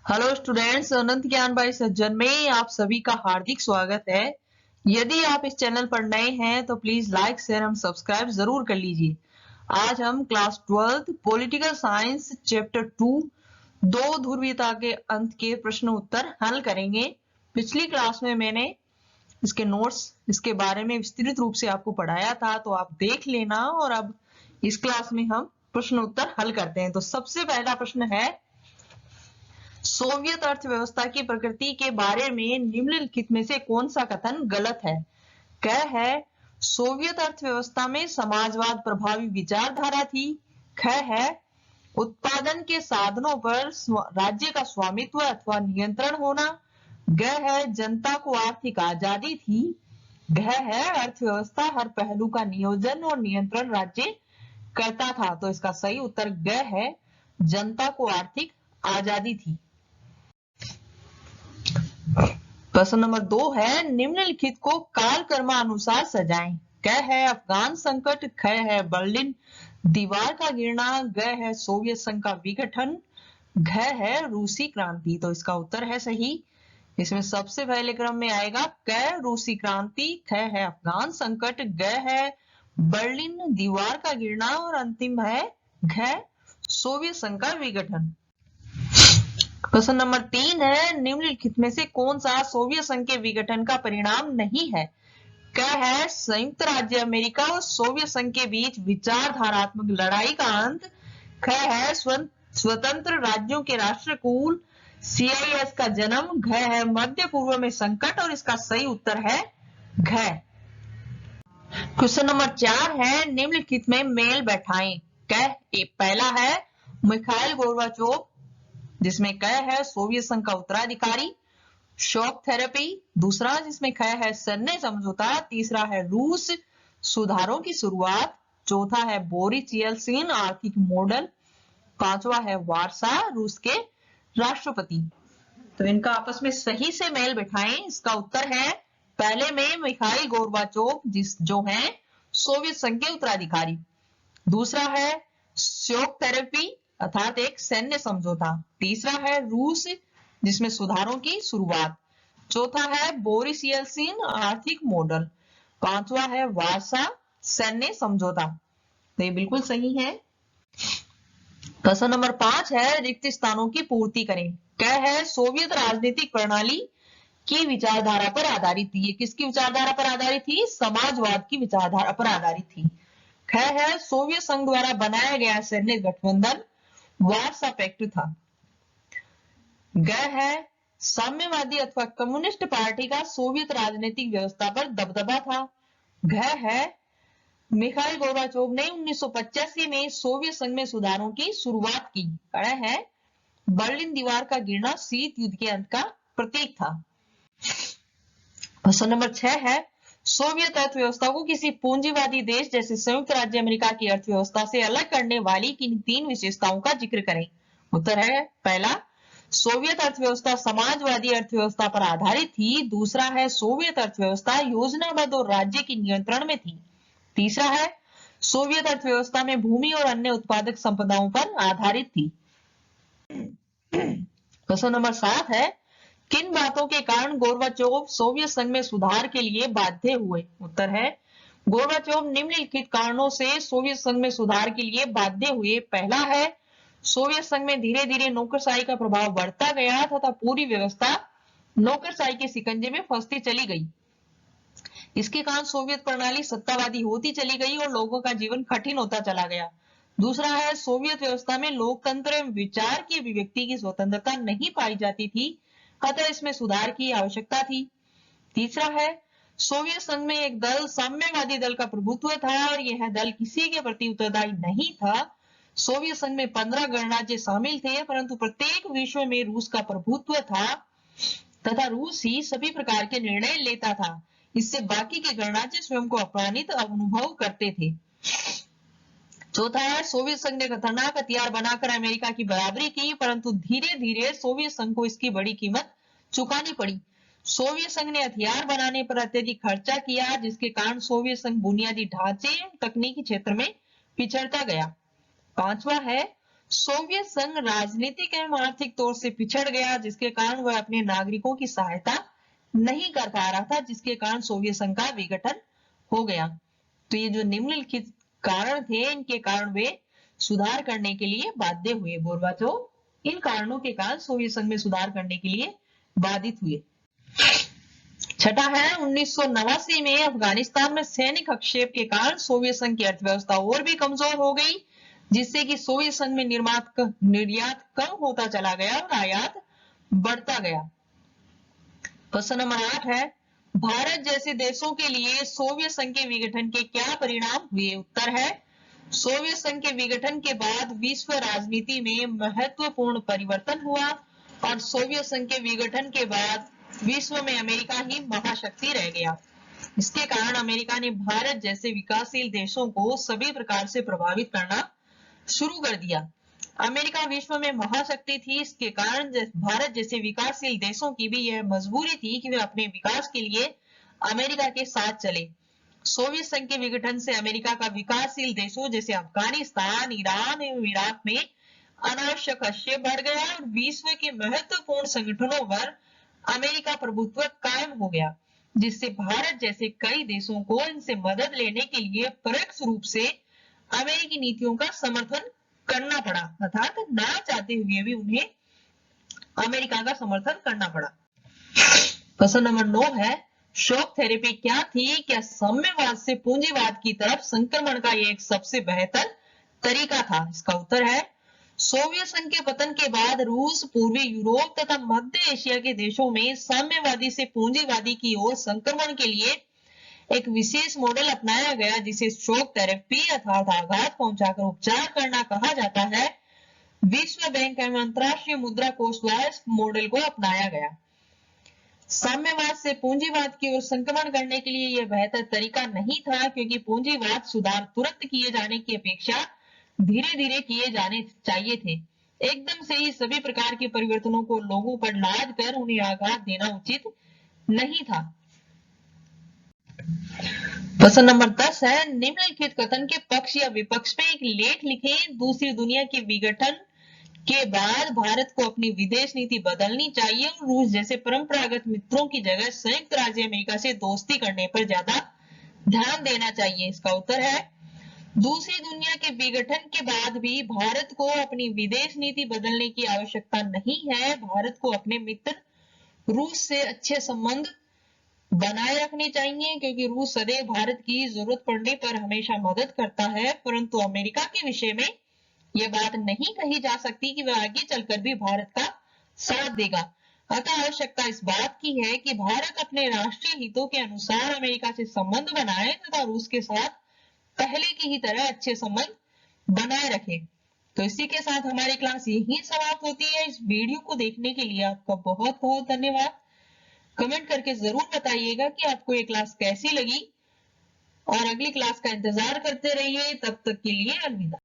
Hello students, अनंत ज्ञान by सज्जन में आप सभी का हार्दिक स्वागत है। यदि आप इस चैनल पर नए हैं तो please like share and subscribe जरूर कर लीजिए। आज हम क्लास 12 पॉलिटिकल साइंस चैप्टर 2 दो ध्रुवीयता के अंत के प्रश्न उत्तर हल करेंगे। पिछली क्लास में मैंने इसके नोट्स इसके बारे में विस्तृत रूप से आपको पढ़ाया था, तो आप देख लेना। और अब इस क्लास में हम प्रश्न उत्तर हल करते हैं। तो सबसे पहला प्रश्न है, सोवियत अर्थव्यवस्था की प्रकृति के बारे में निम्नलिखित में से कौन सा कथन गलत है? क है सोवियत अर्थव्यवस्था में समाजवाद प्रभावी विचारधारा थी। ख है उत्पादन के साधनों पर राज्य का स्वामित्व अथवा नियंत्रण होना। ग है जनता को आर्थिक आजादी थी। घ है अर्थव्यवस्था हर पहलू का नियोजन और नियंत्रण राज्य करता था। तो इसका सही उत्तर ग है, जनता को आर्थिक आजादी थी। प्रश्न नंबर 2 है, निम्नलिखित को कालक्रमानुसार सजाएं। क है अफगान संकट, ख है बर्लिन दीवार का गिरना, ग है सोवियत संघ का विघटन, घ है रूसी क्रांति। तो इसका उत्तर है सही। इसमें सबसे पहले क्रम में आएगा क रूसी क्रांति, ख है अफगान संकट, ग है बर्लिन दीवार का गिरना और अंतिम है घ सोवियत संघ का विघटन। प्रश्न नंबर 3 है, निम्नलिखित में से कौन सा सोवियत संघ के विघटन का परिणाम नहीं है? क है संयुक्त राज्य अमेरिका और सोवियत संघ के बीच विचारधारात्मक लड़ाई का अंत। ख है स्वतंत्र राज्यों के राष्ट्रकूल CIS का जन्म। घ है मध्य पूर्व में संकट और इसका सही उत्तर है घ। क्वेश्चन नंबर 4 है, निम्नलिखित में मेल बैठाएं। पहला है मिखाइल गोर्बाचोव, जिसमें क है सोवियत संघ का उत्तराधिकारी, शॉक थेरेपी। दूसरा जिसमें ख है सैन्य समझौता। तीसरा है रूस सुधारों की शुरुआत। चौथा है बोरिस येल्सिन आर्थिक मॉडल। पांचवा है वारसा रूस के राष्ट्रपति। तो इनका आपस में सही से मेल बैठाएं। इसका उत्तर है पहले में मिखाइल गोर्बाचोव, जो है सोवियत संघ के उत्तराधिकारी। दूसरा है शॉक थेरेपी अर्थात एक सैन्य समझौता। तीसरा है रूस जिसमें सुधारों की शुरुआत। चौथा है बोरिस येल्सिन आर्थिक मॉडल। पांचवा है वारसा सैन्य समझौता। तो ये बिल्कुल सही है। प्रश्न नंबर 5 है, रिक्त स्थानों की पूर्ति करें। क्या है सोवियत राजनीतिक प्रणाली की विचारधारा पर आधारित थी। ये किसकी विचारधारा पर आधारित थी? समाजवाद की विचारधारा पर आधारित थी। ख है सोवियत संघ द्वारा बनाया गया सैन्य गठबंधन वारसा पैक्ट था। ग है साम्यवादी अथवा कम्युनिस्ट पार्टी का सोवियत राजनीतिक व्यवस्था पर दबदबा था। घ है मिखाइल गोर्बाचोव ने 1985 में सोवियत संघ में सुधारों की शुरुआत की। है बर्लिन दीवार का गिरना शीत युद्ध के अंत का प्रतीक था। प्रश्न नंबर 6 है, सोवियत अर्थव्यवस्था को किसी पूंजीवादी देश जैसे संयुक्त राज्य अमेरिका की अर्थव्यवस्था से अलग करने वाली किन 3 विशेषताओं का जिक्र करें? उत्तर है पहला, सोवियत अर्थव्यवस्था समाजवादी अर्थव्यवस्था पर आधारित थी। दूसरा है सोवियत अर्थव्यवस्था योजनाबद्ध और राज्य के नियंत्रण में थी। तीसरा है सोवियत अर्थव्यवस्था में भूमि और अन्य उत्पादक संपदाओं पर आधारित थी। प्रश्न नंबर 7 है, किन बातों के कारण गोर्बाचोव सोवियत संघ में सुधार के लिए बाध्य हुए? उत्तर है गोर्बाचोव निम्नलिखित कारणों से सोवियत संघ में सुधार के लिए बाध्य हुए। पहला है सोवियत संघ में धीरे धीरे नौकरशाही का प्रभाव बढ़ता गया तथा पूरी व्यवस्था नौकरशाही के शिकंजे में फंसती चली गई। इसके कारण सोवियत प्रणाली सत्तावादी होती चली गई और लोगों का जीवन कठिन होता चला गया। दूसरा है सोवियत व्यवस्था में लोकतंत्र एवं विचार की अभिव्यक्ति की स्वतंत्रता नहीं पाई जाती थी, अतः इसमें सुधार की आवश्यकता थी। तीसरा है सोवियत संघ में एक दल साम्यवादी दल का प्रभुत्व था और यह दल किसी के प्रति उत्तरदायी नहीं था। सोवियत संघ में 15 गणराज्य शामिल थे, परंतु प्रत्येक विश्व में रूस का प्रभुत्व था तथा रूस ही सभी प्रकार के निर्णय लेता था। इससे बाकी के गणराज्य स्वयं को अपमानित अनुभव करते थे। चौथा है सोवियत संघ ने खतरनाक हथियार बनाकर अमेरिका की बराबरी की, परंतु धीरे धीरे सोवियत संघ को इसकी बड़ी कीमत चुकानी पड़ी। सोवियत संघ ने हथियार बनाने पर अत्यधिक खर्चा किया, जिसके कारण सोवियत संघ बुनियादी ढांचे तकनीकी क्षेत्र में पिछड़ता गया। पांचवा है सोवियत संघ राजनीतिक एवं आर्थिक तौर से पिछड़ गया, जिसके कारण वह अपने नागरिकों की सहायता नहीं कर पा रहा था, जिसके कारण सोवियत संघ का विघटन हो गया। तो ये जो निम्नलिखित कारण थे, इनके कारण वे सुधार करने के लिए बाध्य हुए। गोर्बाचोव इन कारणों के कारण सोवियत संघ में सुधार करने के लिए बाधित हुए। छठा है 1989 में अफगानिस्तान में सैनिक हस्तक्षेप के कारण सोवियत संघ की अर्थव्यवस्था और भी कमजोर हो गई, जिससे कि सोवियत संघ में निर्यात कम होता चला गया और आयात बढ़ता गया। प्रश्न नंबर 8 है भारत जैसे देशों के लिए सोवियत संघ के विघटन के क्या परिणाम हुए? उत्तर है सोवियत संघ के विघटन के बाद विश्व राजनीति में महत्वपूर्ण परिवर्तन हुआ और सोवियत संघ के विघटन के बाद विश्व में अमेरिका ही महाशक्ति रह गया। इसके कारण अमेरिका ने भारत जैसे विकासशील देशों को सभी प्रकार से प्रभावित करना शुरू कर दिया। अमेरिका विश्व में महाशक्ति थी, इसके कारण भारत जैसे विकासशील देशों की भी यह मजबूरी थी कि वे अपने विकास के लिए अमेरिका के साथ चले। सोवियत संघ के विघटन से अमेरिका का विकासशील देशों जैसे अफगानिस्तान, ईरान एवं इराक में अनावश्यक हस्तक्षेप बढ़ गया और विश्व के महत्वपूर्ण संगठनों पर अमेरिका प्रभुत्व कायम हो गया, जिससे भारत जैसे कई देशों को इनसे मदद लेने के लिए परोक्ष रूप से अमेरिकी नीतियों का समर्थन करना पड़ा, अर्थात ना चाहते हुए भी उन्हें अमेरिका का समर्थन करना पड़ा। प्रश्न नंबर 9 है शॉक थेरेपी क्या थी? क्या साम्यवाद से पूंजीवाद की तरफ संक्रमण का यह एक सबसे बेहतर तरीका था? इसका उत्तर है सोवियत संघ के पतन के बाद रूस, पूर्वी यूरोप तथा मध्य एशिया के देशों में साम्यवादी से पूंजीवादी की ओर संक्रमण के लिए एक विशेष मॉडल अपनाया गया, जिसे शॉक थेरेपी अर्थात आघात पहुंचाकर उपचार करना कहा जाता है। विश्व बैंक एवं अंतरराष्ट्रीय मुद्रा कोष द्वारा इस मॉडल को अपनाया गया। साम्यवाद से पूंजीवाद की ओर संक्रमण करने के लिए यह बेहतर तरीका नहीं था, क्योंकि पूंजीवाद सुधार तुरंत किए जाने की अपेक्षा धीरे धीरे किए जाने चाहिए थे। एकदम से ही सभी प्रकार के परिवर्तनों को लोगों पर लाद कर उन्हें आघात देना उचित नहीं था। प्रश्न नंबर 10 है निम्नलिखित कथन के पक्ष या विपक्ष में एक लेख लिखें। दूसरी दुनिया के विघटन के बाद भारत को अपनी विदेश नीति बदलनी चाहिए और रूस जैसे परंपरागत मित्रों की जगह संयुक्त राज्य अमेरिका से दोस्ती करने पर ज्यादा ध्यान देना चाहिए। इसका उत्तर है दूसरी दुनिया के विघटन के बाद भी भारत को अपनी विदेश नीति बदलने की आवश्यकता नहीं है। भारत को अपने मित्र रूस से अच्छे संबंध बनाए रखने चाहिए, क्योंकि रूस सदैव भारत की जरूरत पड़ने पर हमेशा मदद करता है, परंतु अमेरिका के विषय में यह बात नहीं कही जा सकती कि वह आगे चलकर भी भारत का साथ देगा। अतः आवश्यकता इस बात की है कि भारत अपने राष्ट्रीय हितों के अनुसार अमेरिका से संबंध बनाए तथा रूस के साथ पहले की ही तरह अच्छे संबंध बनाए रखे। तो इसी के साथ हमारी क्लास यही समाप्त होती है। इस वीडियो को देखने के लिए आपका बहुत बहुत धन्यवाद। कमेंट करके जरूर बताइएगा कि आपको ये क्लास कैसी लगी और अगली क्लास का इंतजार करते रहिए। तब तक के लिए अलविदा।